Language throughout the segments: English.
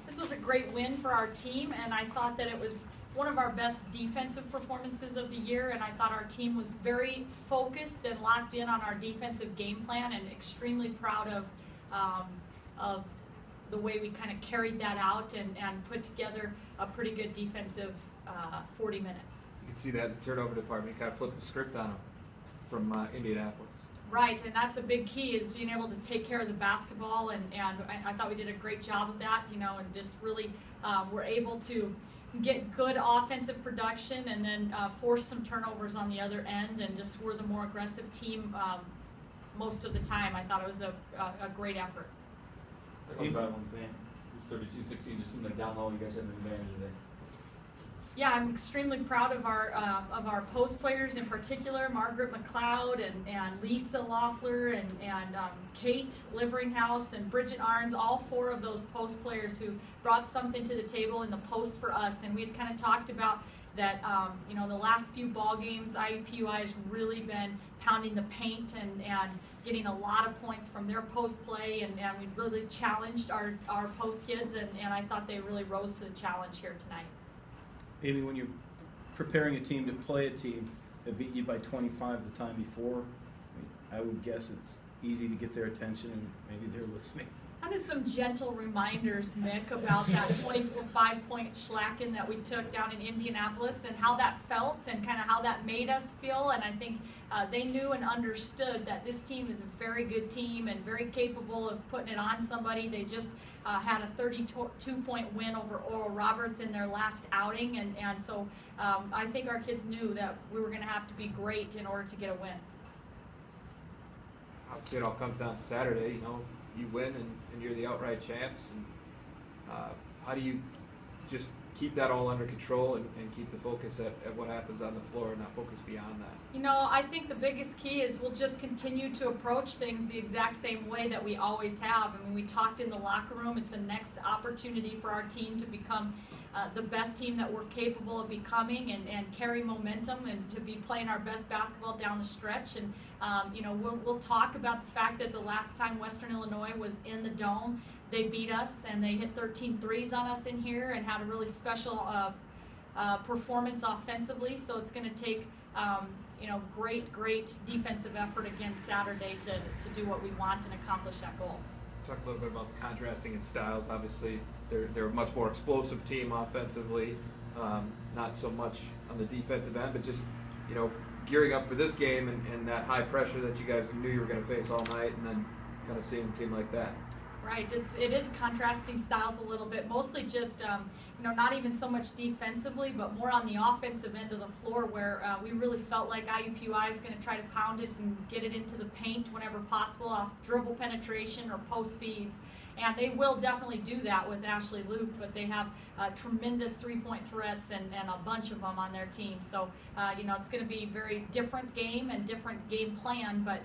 This was a great win for our team, and I thought that it was one of our best defensive performances of the year, and I thought our team was very focused and locked in on our defensive game plan, and extremely proud of the way we kind of carried that out and put together a pretty good defensive 40 minutes. You can see that in the turnover department. You kind of flipped the script on them from Indianapolis. Right, and that's a big key, is being able to take care of the basketball, and I thought we did a great job of that, you know, and just really were able to get good offensive production and then force some turnovers on the other end, and just were the more aggressive team most of the time. I thought it was a great effort. That goes right on the band. It was 32-16, just seemed like down low you guys had an advantage today. Yeah, I'm extremely proud of our post players, in particular Margaret McLeod and Lisa Loeffler and Kate Liveringhouse and Bridget Arns, all four of those post players who brought something to the table in the post for us. And we had kind of talked about that, you know, the last few ball games, IUPUI has really been pounding the paint and getting a lot of points from their post play, and we really challenged our post kids, and I thought they really rose to the challenge here tonight. Amy, when you're preparing a team to play a team that beat you by 25 the time before, I would guess it's easy to get their attention, and maybe they're listening. Kind of some gentle reminders, Mick, about that 25-point schlacken that we took down in Indianapolis and how that felt and kind of how that made us feel. And I think they knew and understood that this team is a very good team and very capable of putting it on somebody. They just had a 32-point win over Oral Roberts in their last outing. And so I think our kids knew that we were going to have to be great in order to get a win. Obviously, it all comes down to Saturday. You know, you win and you're the outright champs. And how do you just keep that all under control and keep the focus at what happens on the floor and not focus beyond that? You know, I think the biggest key is we'll just continue to approach things the exact same way that we always have. I mean, we talked in the locker room, it's a next opportunity for our team to become the best team that we're capable of becoming and carry momentum and to be playing our best basketball down the stretch. And you know, we'll talk about the fact that the last time Western Illinois was in the Dome, they beat us and they hit 13 threes on us in here and had a really special performance offensively. So it's going to take you know, great defensive effort again Saturday to do what we want and accomplish that goal. Talk a little bit about the contrasting in styles. Obviously, they're a much more explosive team offensively, not so much on the defensive end, but just, you know, gearing up for this game and that high pressure that you guys knew you were going to face all night, and then kind of seeing a team like that. Right, it is contrasting styles a little bit, mostly just you know, not even so much defensively, but more on the offensive end of the floor, where we really felt like IUPUI is going to try to pound it and get it into the paint whenever possible off dribble penetration or post feeds. And they will definitely do that with Ashley Luke, but they have tremendous three-point threats and a bunch of them on their team. So, you know, it's going to be a very different game and different game plan, but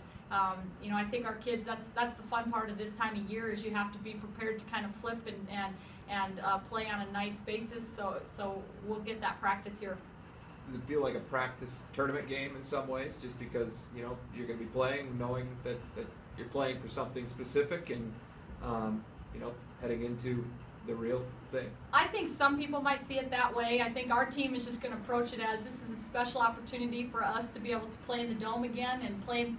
you know, I think our kids, that's the fun part of this time of year, is you have to be prepared to kind of flip and play on a night's basis. So we'll get that practice here. Does it feel like a practice tournament game in some ways, just because, you know, you're going to be playing knowing that you're playing for something specific and you know, heading into the real thing? I think some people might see it that way. I think our team is just going to approach it as this is a special opportunity for us to be able to play in the Dome again and play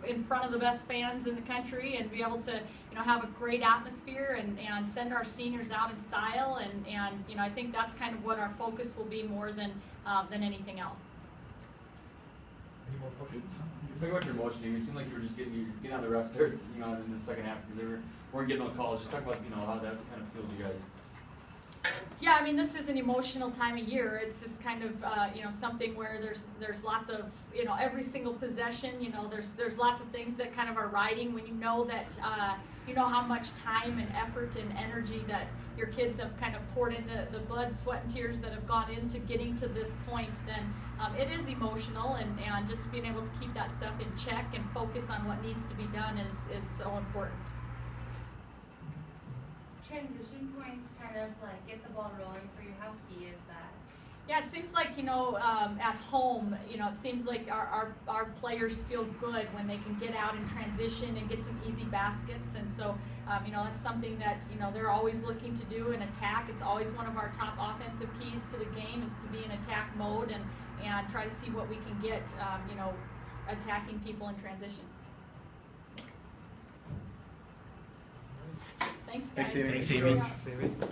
in front of the best fans in the country and be able to, you know, have a great atmosphere and send our seniors out in style, and you know, I think that's kind of what our focus will be more than anything else. Any more questions? Talk about your emotion. It seemed like you were just getting on the refs there, you know, in the second half because they weren't getting no calls. Just talk about, you know, how that kind of fueled you guys. Yeah, I mean, this is an emotional time of year. It's just kind of you know, something where there's lots of, you know, every single possession, you know, there's lots of things that kind of are riding when you know that you know how much time and effort and energy that your kids have kind of poured into the blood, sweat, and tears that have gone into getting to this point. Then it is emotional, and just being able to keep that stuff in check and focus on what needs to be done is so important. Transition points kind of like get the ball rolling for you. How key is that? Yeah, it seems like, at home, it seems like our players feel good when they can get out and transition and get some easy baskets. And so, that's something that, they're always looking to do in attack. It's always one of our top offensive keys to the game is to be in attack mode and try to see what we can get, attacking people in transition. Thanks, guys. Thanks, Amy. Thanks, Amy. Same.